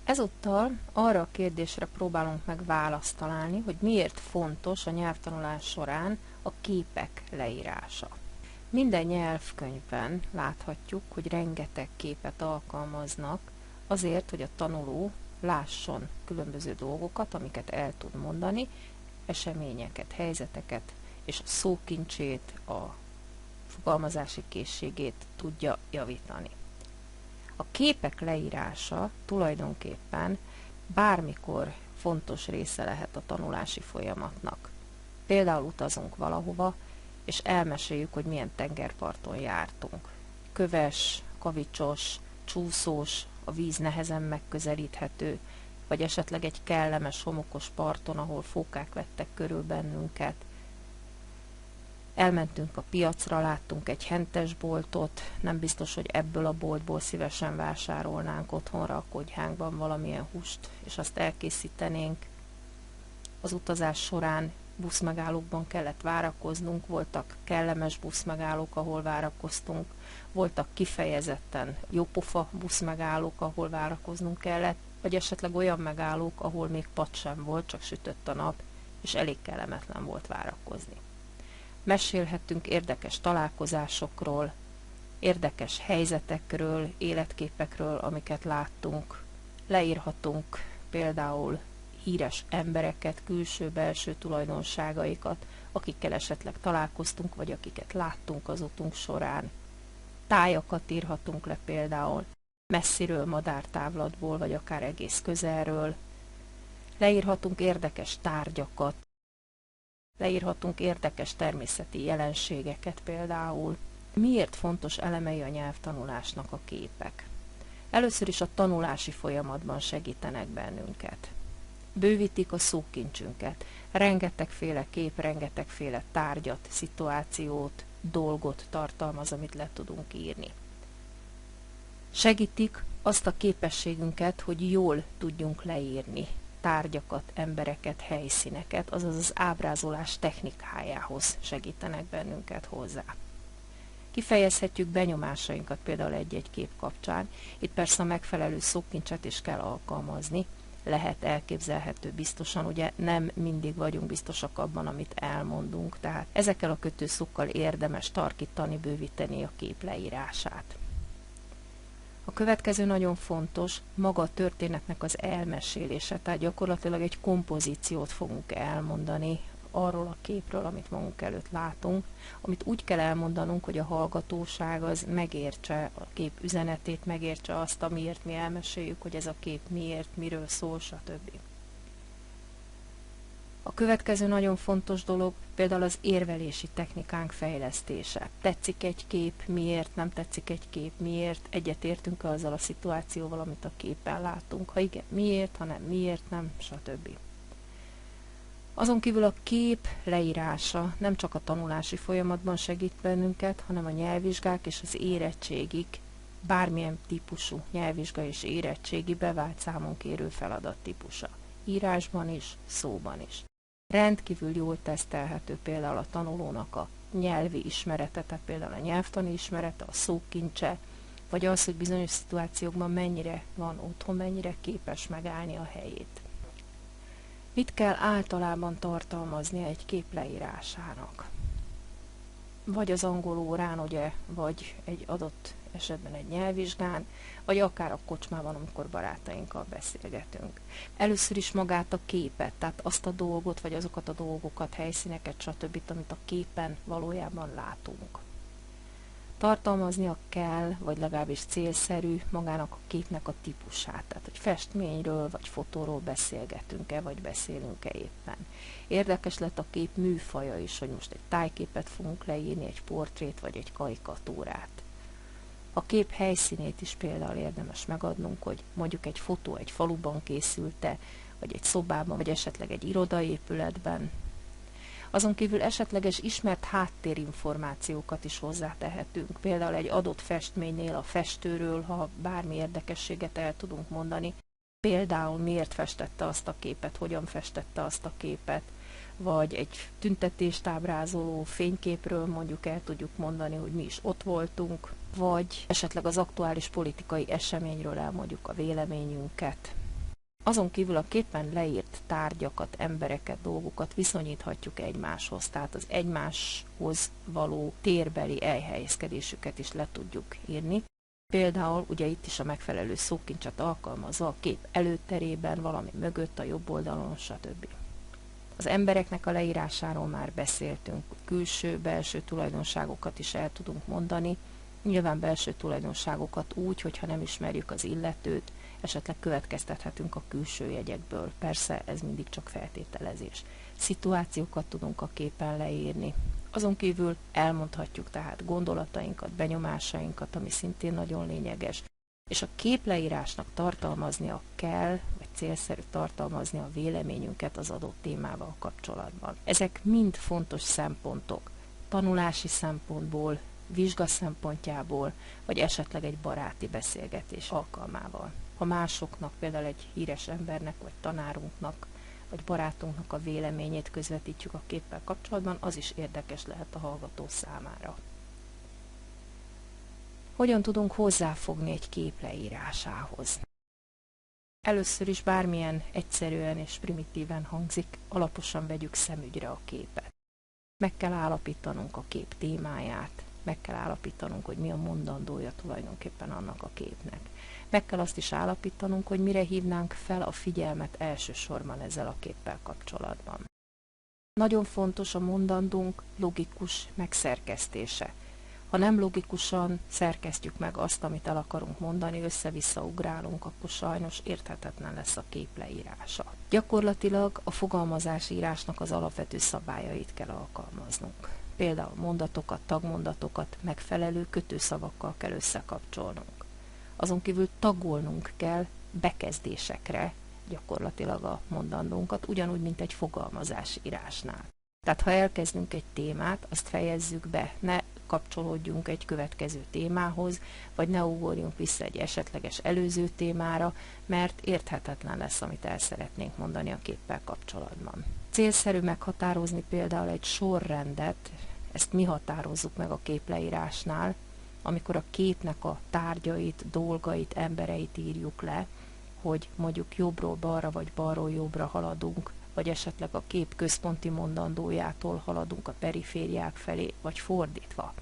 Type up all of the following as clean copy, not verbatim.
Ezúttal arra a kérdésre próbálunk meg választ találni, hogy miért fontos a nyelvtanulás során a képek leírása. Minden nyelvkönyvben láthatjuk, hogy rengeteg képet alkalmaznak azért, hogy a tanuló lásson különböző dolgokat, amiket el tud mondani, eseményeket, helyzeteket, és a szókincsét, a fogalmazási készségét tudja javítani. A képek leírása tulajdonképpen bármikor fontos része lehet a tanulási folyamatnak. Például utazunk valahova, és elmeséljük, hogy milyen tengerparton jártunk. Köves, kavicsos, csúszós, a víz nehezen megközelíthető, vagy esetleg egy kellemes, homokos parton, ahol fókák vettek körül bennünket. Elmentünk a piacra, láttunk egy hentesboltot, nem biztos, hogy ebből a boltból szívesen vásárolnánk otthonra a konyhánkban valamilyen húst, és azt elkészítenénk. Az utazás során buszmegállókban kellett várakoznunk, voltak kellemes buszmegállók, ahol várakoztunk, voltak kifejezetten jópofa buszmegállók, ahol várakoznunk kellett, vagy esetleg olyan megállók, ahol még pad sem volt, csak sütött a nap, és elég kellemetlen volt várakozni. Mesélhettünk érdekes találkozásokról, érdekes helyzetekről, életképekről, amiket láttunk. Leírhatunk például híres embereket, külső-belső tulajdonságaikat, akikkel esetleg találkoztunk, vagy akiket láttunk az utunk során. Tájakat írhatunk le például, messziről, madártávlatból, vagy akár egész közelről. Leírhatunk érdekes tárgyakat, leírhatunk érdekes természeti jelenségeket például. Miért fontos elemei a nyelvtanulásnak a képek? Először is a tanulási folyamatban segítenek bennünket. Bővítik a szókincsünket. Rengetegféle kép, rengetegféle tárgyat, szituációt, dolgot tartalmaz, amit le tudunk írni. Segítik azt a képességünket, hogy jól tudjunk leírni tárgyakat, embereket, helyszíneket, azaz az ábrázolás technikájához segítenek bennünket hozzá. Kifejezhetjük benyomásainkat például egy-egy kép kapcsán. Itt persze a megfelelő szókincset is kell alkalmazni, lehet, elképzelhető biztosan, ugye nem mindig vagyunk biztosak abban, amit elmondunk, tehát ezekkel a kötőszokkal érdemes tarkítani, bővíteni a kép leírását. A következő nagyon fontos, maga a történetnek az elmesélése, tehát gyakorlatilag egy kompozíciót fogunk elmondani arról a képről, amit magunk előtt látunk, amit úgy kell elmondanunk, hogy a hallgatóság az megértse a kép üzenetét, megértse azt, amiért mi elmeséljük, hogy ez a kép miért, miről szól, stb. A következő nagyon fontos dolog például az érvelési technikánk fejlesztése. Tetszik egy kép, miért, nem tetszik egy kép, miért, egyetértünk azzal a szituációval, amit a képen látunk, ha igen, miért, ha nem, miért, nem, stb. Azon kívül a kép leírása nem csak a tanulási folyamatban segít bennünket, hanem a nyelvvizsgák és az érettségik, bármilyen típusú nyelvvizsga és érettségi bevált számonkérő feladat típusa. Írásban is, szóban is. Rendkívül jól tesztelhető például a tanulónak a nyelvi ismerete, tehát például a nyelvtani ismerete, a szókincse, vagy az, hogy bizonyos szituációkban mennyire van otthon, mennyire képes megállni a helyét. Mit kell általában tartalmaznia egy kép leírásának? Vagy az angol órán, ugye, vagy egy adott esetben egy nyelvvizsgán, vagy akár a kocsmában, amikor barátainkkal beszélgetünk. Először is magát a képet, tehát azt a dolgot, vagy azokat a dolgokat, helyszíneket, stb., amit a képen valójában látunk. Tartalmaznia kell, vagy legalábbis célszerű magának a képnek a típusát, tehát hogy festményről, vagy fotóról beszélgetünk-e, vagy beszélünk-e éppen. Érdekes lett a kép műfaja is, hogy most egy tájképet fogunk leírni, egy portrét, vagy egy karikatúrát. A kép helyszínét is például érdemes megadnunk, hogy mondjuk egy fotó egy faluban készült-e, vagy egy szobában, vagy esetleg egy irodaépületben. Azon kívül esetleges ismert háttérinformációkat is hozzátehetünk. Például egy adott festménynél a festőről, ha bármi érdekességet el tudunk mondani. Például miért festette azt a képet, hogyan festette azt a képet, vagy egy tüntetést ábrázoló fényképről mondjuk el tudjuk mondani, hogy mi is ott voltunk, vagy esetleg az aktuális politikai eseményről elmondjuk a véleményünket. Azon kívül a képen leírt tárgyakat, embereket, dolgokat viszonyíthatjuk egymáshoz, tehát az egymáshoz való térbeli elhelyezkedésüket is le tudjuk írni. Például ugye itt is a megfelelő szókincset alkalmazva a kép előterében, valami mögött, a jobb oldalon, stb. Az embereknek a leírásáról már beszéltünk, külső-belső tulajdonságokat is el tudunk mondani, nyilván belső tulajdonságokat úgy, hogyha nem ismerjük az illetőt, esetleg következtethetünk a külső jegyekből, persze ez mindig csak feltételezés. Szituációkat tudunk a képen leírni. Azon kívül elmondhatjuk tehát gondolatainkat, benyomásainkat, ami szintén nagyon lényeges. És a képleírásnak tartalmaznia kell, vagy célszerű tartalmazni a véleményünket az adott témával kapcsolatban. Ezek mind fontos szempontok, tanulási szempontból, vizsga szempontjából, vagy esetleg egy baráti beszélgetés alkalmával. Ha másoknak, például egy híres embernek, vagy tanárunknak, vagy barátunknak a véleményét közvetítjük a képpel kapcsolatban, az is érdekes lehet a hallgató számára. Hogyan tudunk hozzáfogni egy kép leírásához? Először is bármilyen egyszerűen és primitíven hangzik, alaposan vegyük szemügyre a képet. Meg kell állapítanunk a kép témáját, meg kell állapítanunk, hogy mi a mondandója tulajdonképpen annak a képnek. Meg kell azt is állapítanunk, hogy mire hívnánk fel a figyelmet elsősorban ezzel a képpel kapcsolatban. Nagyon fontos a mondandónk logikus megszerkesztése. Ha nem logikusan szerkesztjük meg azt, amit el akarunk mondani, össze-vissza ugrálunk, akkor sajnos érthetetlen lesz a kép leírása. Gyakorlatilag a fogalmazásírásnak az alapvető szabályait kell alkalmaznunk. Például mondatokat, tagmondatokat megfelelő kötőszavakkal kell összekapcsolnunk. Azon kívül tagolnunk kell bekezdésekre gyakorlatilag a mondandónkat, ugyanúgy, mint egy fogalmazásírásnál. Tehát ha elkezdünk egy témát, azt fejezzük be, ne kapcsolódjunk egy következő témához, vagy ne ugorjunk vissza egy esetleges előző témára, mert érthetetlen lesz, amit el szeretnénk mondani a képpel kapcsolatban. Célszerű meghatározni például egy sorrendet, ezt mi határozzuk meg a képleírásnál, amikor a képnek a tárgyait, dolgait, embereit írjuk le, hogy mondjuk jobbról balra vagy balról jobbra haladunk, vagy esetleg a kép központi mondandójától haladunk a perifériák felé, vagy fordítva.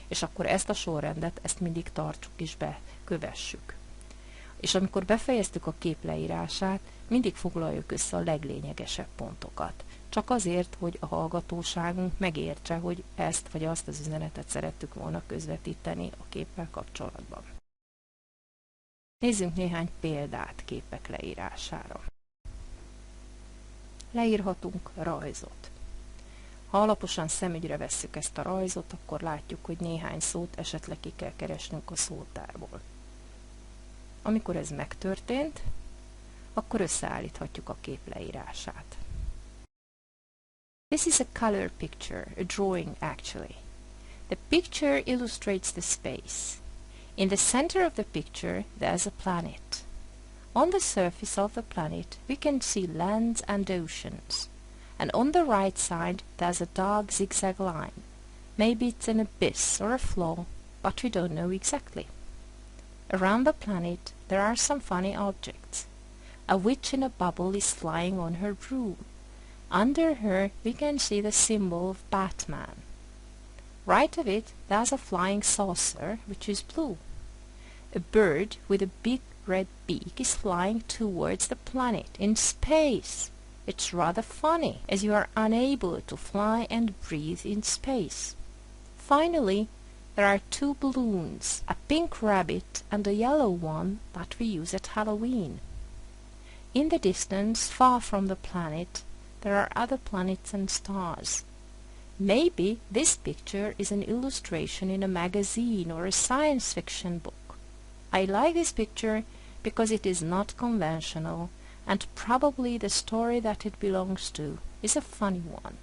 És akkor ezt a sorrendet, ezt mindig tartsuk is be, kövessük. És amikor befejeztük a kép leírását, mindig foglaljuk össze a leglényegesebb pontokat. Csak azért, hogy a hallgatóságunk megértse, hogy ezt vagy azt az üzenetet szerettük volna közvetíteni a képpel kapcsolatban. Nézzünk néhány példát képek leírására. Leírhatunk rajzot. Ha alaposan szemügyre vesszük ezt a rajzot, akkor látjuk, hogy néhány szót esetleg ki kell keresnünk a szótárból. Amikor ez megtörtént, akkor összeállíthatjuk a kép leírását. This is a color picture, a drawing actually. The picture illustrates the space. In the center of the picture there's a planet. On the surface of the planet we can see lands and oceans. And on the right side there's a dark zigzag line. Maybe it's an abyss or a flaw, but we don't know exactly. Around the planet there are some funny objects. A witch in a bubble is flying on her broom. Under her we can see the symbol of Batman. Right of it there's a flying saucer which is blue. A bird with a big red beak is flying towards the planet in space. It's rather funny, as you are unable to fly and breathe in space. Finally, there are two balloons, a pink rabbit and a yellow one that we use at Halloween. In the distance, far from the planet, there are other planets and stars. Maybe this picture is an illustration in a magazine or a science fiction book. I like this picture because it is not conventional, and probably the story that it belongs to is a funny one.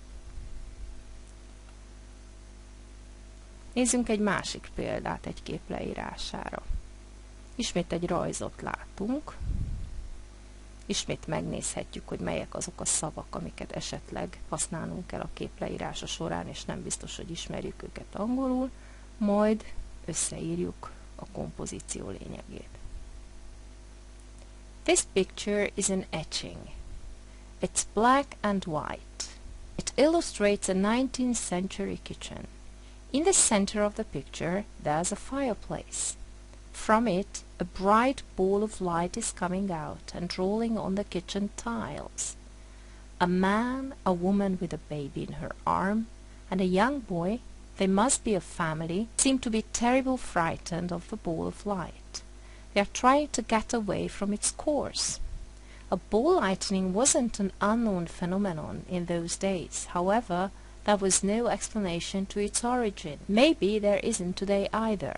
Nézzünk egy másik példát egy kép leírására. Ismét egy rajzot látunk. Ismét megnézhetjük, hogy melyek azok a szavak, amiket esetleg használnunk kell a kép leírása során, és nem biztos, hogy ismerjük őket angolul, majd összeírjuk a kompozíció lényegét. This picture is an etching. It's black and white. It illustrates a 19th century kitchen. In the center of the picture, there's a fireplace. From it, a bright ball of light is coming out and rolling on the kitchen tiles. A man, a woman with a baby in her arm, and a young boy, they must be a family, seem to be terribly frightened of the ball of light. They are trying to get away from its course. A ball lightning wasn't an unknown phenomenon in those days. However, there was no explanation to its origin. Maybe there isn't today either.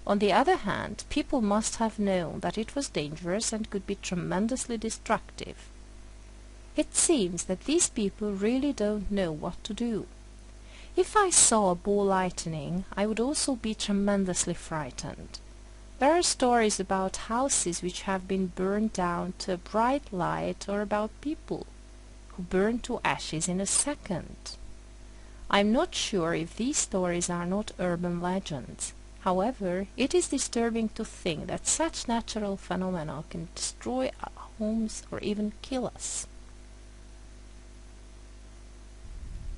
On the other hand, people must have known that it was dangerous and could be tremendously destructive. It seems that these people really don't know what to do. If I saw a ball lightning, I would also be tremendously frightened. There are stories about houses which have been burned down to a bright light, or about people who burn to ashes in a second. I'm not sure if these stories are not urban legends. However, it is disturbing to think that such natural phenomena can destroy our homes or even kill us.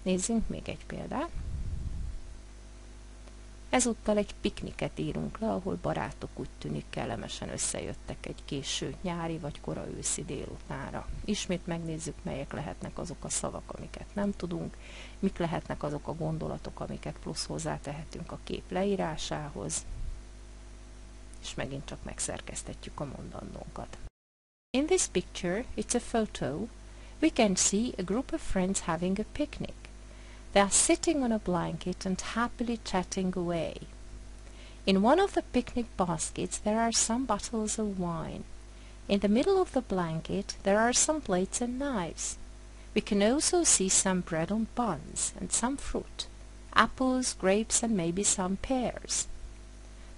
Nézzünk még egy példát. Ezúttal egy pikniket írunk le, ahol barátok úgy tűnik kellemesen összejöttek egy késő nyári vagy kora őszi délutánra. Ismét megnézzük, melyek lehetnek azok a szavak, amiket nem tudunk, mik lehetnek azok a gondolatok, amiket plusz hozzátehetünk a kép leírásához, és megint csak megszerkesztetjük a mondandónkat. In this picture, it's a photo. We can see a group of friends having a picnic. They are sitting on a blanket and happily chatting away. In one of the picnic baskets there are some bottles of wine. In the middle of the blanket there are some plates and knives. We can also see some bread on buns and some fruit, apples, grapes, and maybe some pears.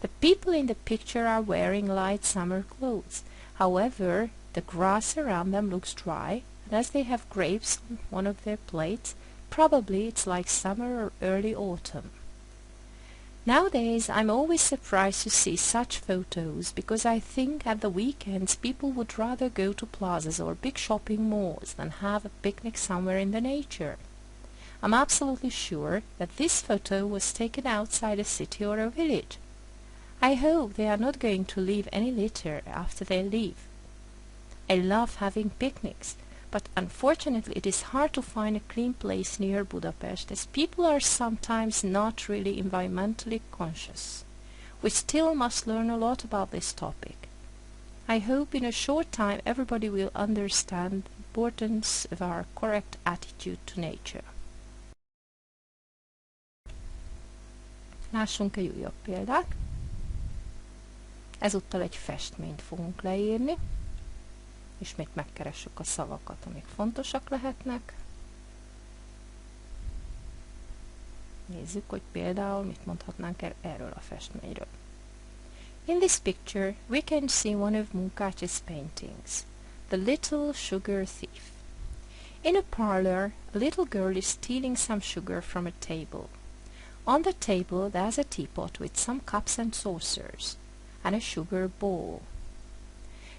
The people in the picture are wearing light summer clothes. However, the grass around them looks dry, and as they have grapes on one of their plates, probably it's like summer or early autumn. Nowadays I'm always surprised to see such photos, because I think at the weekends people would rather go to plazas or big shopping malls than have a picnic somewhere in the nature. I'm absolutely sure that this photo was taken outside a city or a village. I hope they are not going to leave any litter after they leave. I love having picnics, but unfortunately it is hard to find a clean place near Budapest, as people are sometimes not really environmentally conscious. We still must learn a lot about this topic. I hope in a short time everybody will understand the importance of our correct attitude to nature. Lássunk egy újabb példát. Ezúttal egy festményt fogunk leírni. Ismét megkeressük a szavakat, amik fontosak lehetnek. Nézzük, hogy például mit mondhatnánk erről a festményről. In this picture, we can see one of Munkácsi's paintings, The Little Sugar Thief. In a parlor, a little girl is stealing some sugar from a table. On the table, there's a teapot with some cups and saucers, and a sugar bowl.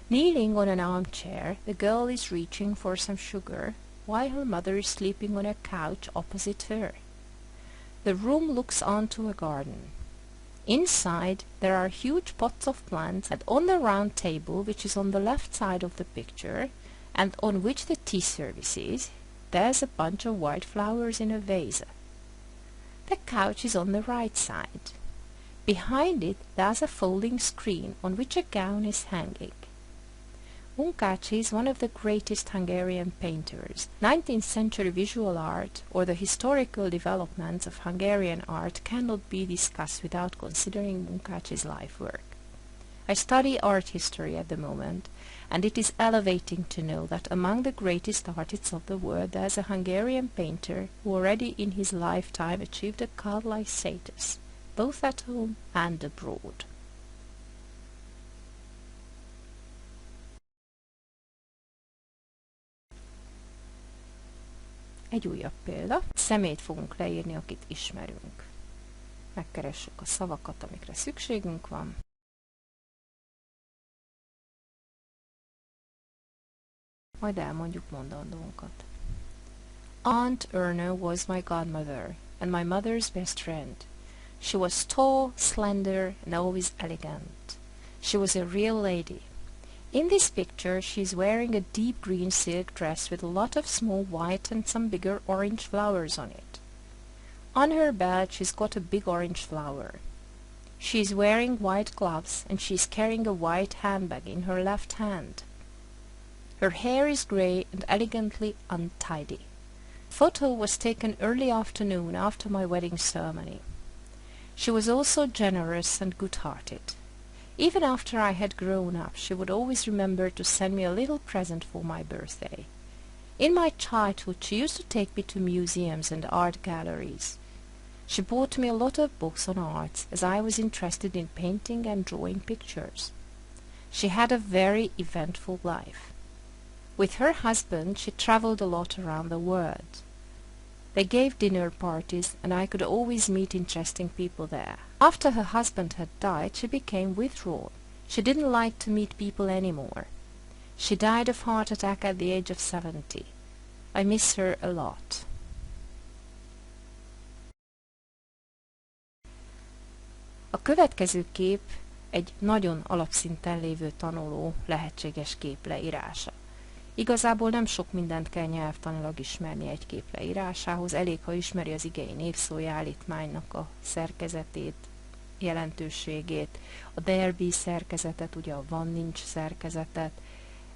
Kneeling on an armchair, the girl is reaching for some sugar, while her mother is sleeping on a couch opposite her. The room looks onto a garden. Inside, there are huge pots of plants, and on the round table, which is on the left side of the picture, and on which the tea service is, there's a bunch of white flowers in a vase. The couch is on the right side. Behind it, there's a folding screen on which a gown is hanging. Munkácsi is one of the greatest Hungarian painters. 19th century visual art, or the historical developments of Hungarian art, cannot be discussed without considering Munkácsi's life work. I study art history at the moment, and it is elevating to know that among the greatest artists of the world there is a Hungarian painter who already in his lifetime achieved a godlike status, both at home and abroad. Egy újabb példa. Személyt fogunk leírni, akit ismerünk. Megkeressük a szavakat, amikre szükségünk van. majd elmondjuk mondandónkat. Aunt Erna was my godmother, and my mother's best friend. She was tall, slender, and always elegant. She was a real lady. In this picture she is wearing a deep green silk dress with a lot of small white and some bigger orange flowers on it. On her belt she's got a big orange flower. She is wearing white gloves and she is carrying a white handbag in her left hand. Her hair is grey and elegantly untidy. The photo was taken early afternoon after my wedding ceremony. She was also generous and good-hearted. Even after I had grown up, she would always remember to send me a little present for my birthday. In my childhood, she used to take me to museums and art galleries. She bought me a lot of books on arts, as I was interested in painting and drawing pictures. She had a very eventful life. With her husband, she traveled a lot around the world. They gave dinner parties, and I could always meet interesting people there. After her husband had died, she became withdrawn. She didn't like to meet people anymore. She died of heart attack at the age of 70. I miss her a lot. A következő kép egy nagyon alapszinten lévő tanuló lehetséges kép leírása. Igazából nem sok mindent kell nyelvtanilag ismerni egy kép leírásához, elég, ha ismeri az igei névszójállítmánynak a szerkezetét, jelentőségét, a there be szerkezetet, ugye a van-nincs szerkezetet,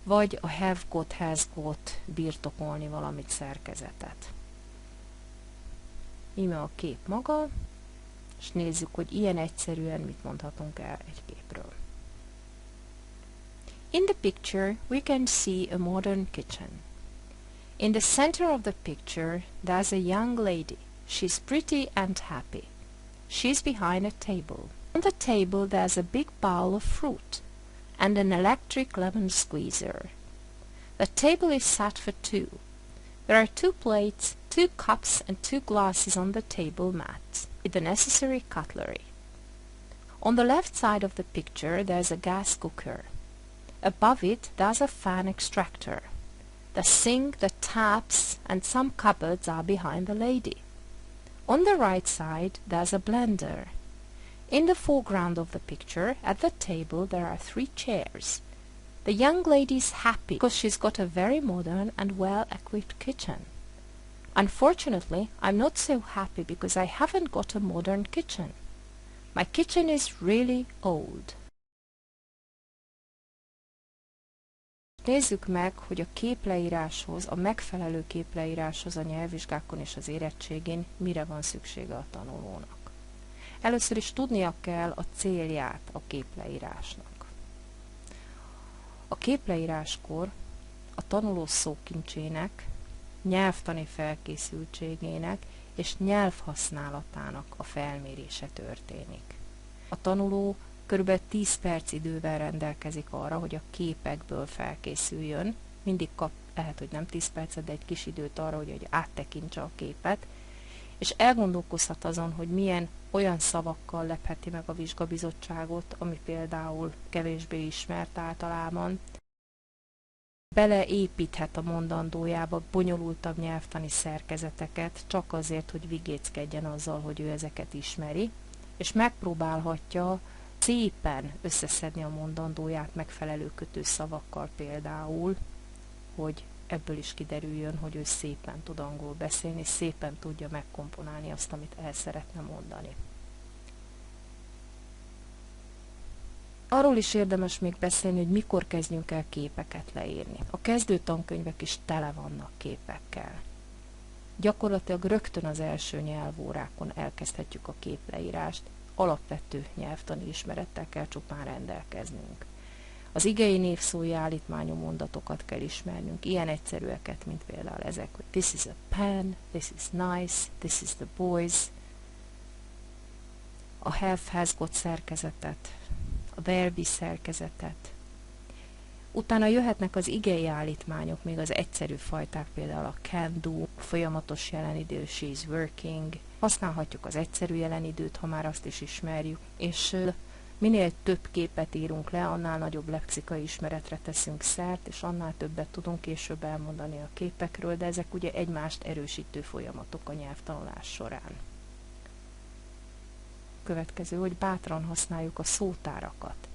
vagy a have got, has got, birtokolni valamit szerkezetet. Íme a kép maga, és nézzük, hogy ilyen egyszerűen mit mondhatunk el egy képről. In the picture, we can see a modern kitchen. In the center of the picture, there's a young lady. She's pretty and happy. She's behind a table. On the table, there's a big bowl of fruit and an electric lemon squeezer. The table is set for two. There are 2 plates, 2 cups, and 2 glasses on the table mat, with the necessary cutlery. On the left side of the picture, there's a gas cooker. Above it, there's a fan extractor. The sink, the taps, and some cupboards are behind the lady. On the right side, there's a blender. In the foreground of the picture, at the table, there are 3 chairs. The young lady is happy because she's got a very modern and well-equipped kitchen. Unfortunately, I'm not so happy because I haven't got a modern kitchen. My kitchen is really old. Nézzük meg, hogy a képleíráshoz, a megfelelő képleíráshoz a nyelvvizsgákon és az érettségén mire van szüksége a tanulónak. Először is tudnia kell a célját a képleírásnak. A képleíráskor a tanuló szókincsének, nyelvtani felkészültségének és nyelvhasználatának a felmérése történik. A tanuló kb. 10 perc idővel rendelkezik arra, hogy a képekből felkészüljön. Mindig kap, lehet, hogy nem 10 percet, de egy kis időt arra, hogy áttekintse a képet, és elgondolkozhat azon, hogy milyen olyan szavakkal lepheti meg a vizsgabizottságot, ami például kevésbé ismert általában. Beleépíthet a mondandójába bonyolultabb nyelvtani szerkezeteket, csak azért, hogy vigéckedjen azzal, hogy ő ezeket ismeri, és megpróbálhatja szépen összeszedni a mondandóját megfelelő kötőszavakkal például, hogy ebből is kiderüljön, hogy ő szépen tud angol beszélni, és szépen tudja megkomponálni azt, amit el szeretne mondani. Arról is érdemes még beszélni, hogy mikor kezdjünk el képeket leírni. A kezdő tankönyvek is tele vannak képekkel. Gyakorlatilag rögtön az első nyelvórákon elkezdhetjük a képleírást, alapvető nyelvtani ismerettel kell csupán rendelkeznünk. Az igei névszói állítmányú mondatokat kell ismernünk, ilyen egyszerűeket, mint például ezek, hogy this is a pen, this is nice, this is the boys, a have has got szerkezetet, a there be szerkezetet. Utána jöhetnek az igei állítmányok, még az egyszerű fajták, például a can do, folyamatos jelenidő, she is working. Használhatjuk az egyszerű jelenidőt, ha már azt is ismerjük, és Minél több képet írunk le, annál nagyobb lexikai ismeretre teszünk szert, és annál többet tudunk később elmondani a képekről, de ezek ugye egymást erősítő folyamatok a nyelvtanulás során. Következő, hogy bátran használjuk a szótárakat.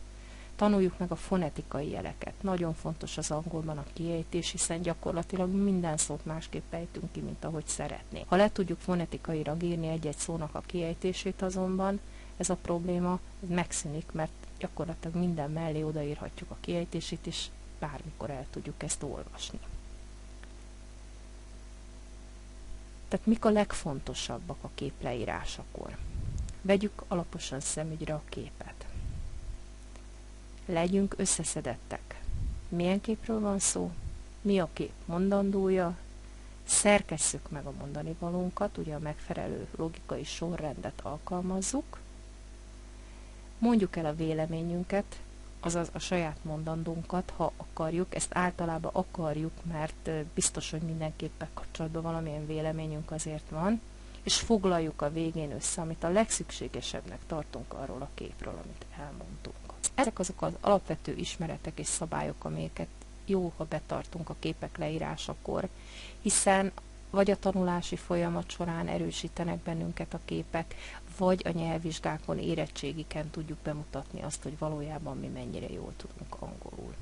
Tanuljuk meg a fonetikai jeleket. Nagyon fontos az angolban a kiejtés, hiszen gyakorlatilag minden szót másképp ejtünk ki, mint ahogy szeretnénk. Ha le tudjuk fonetikailag írni egy-egy szónak a kiejtését azonban, ez a probléma megszűnik, mert gyakorlatilag minden mellé odaírhatjuk a kiejtését, és bármikor el tudjuk ezt olvasni. Tehát mik a legfontosabbak a kép leírásakor? Vegyük alaposan szemügyre a képet. Legyünk összeszedettek. Milyen képről van szó? Mi a kép mondandója? Szerkesszük meg a mondani valónkat, ugye a megfelelő logikai sorrendet alkalmazzuk. Mondjuk el a véleményünket, azaz a saját mondandónkat, ha akarjuk. Ezt általában akarjuk, mert biztos, hogy mindenképpen kapcsolatban valamilyen véleményünk azért van, és foglaljuk a végén össze, amit a legszükségesebbnek tartunk arról a képről, amit elmondtunk. Ezek azok az alapvető ismeretek és szabályok, amelyeket jó, ha betartunk a képek leírásakor, hiszen vagy a tanulási folyamat során erősítenek bennünket a képek, vagy a nyelvvizsgákon, érettségiken tudjuk bemutatni azt, hogy valójában mi mennyire jól tudunk angolul.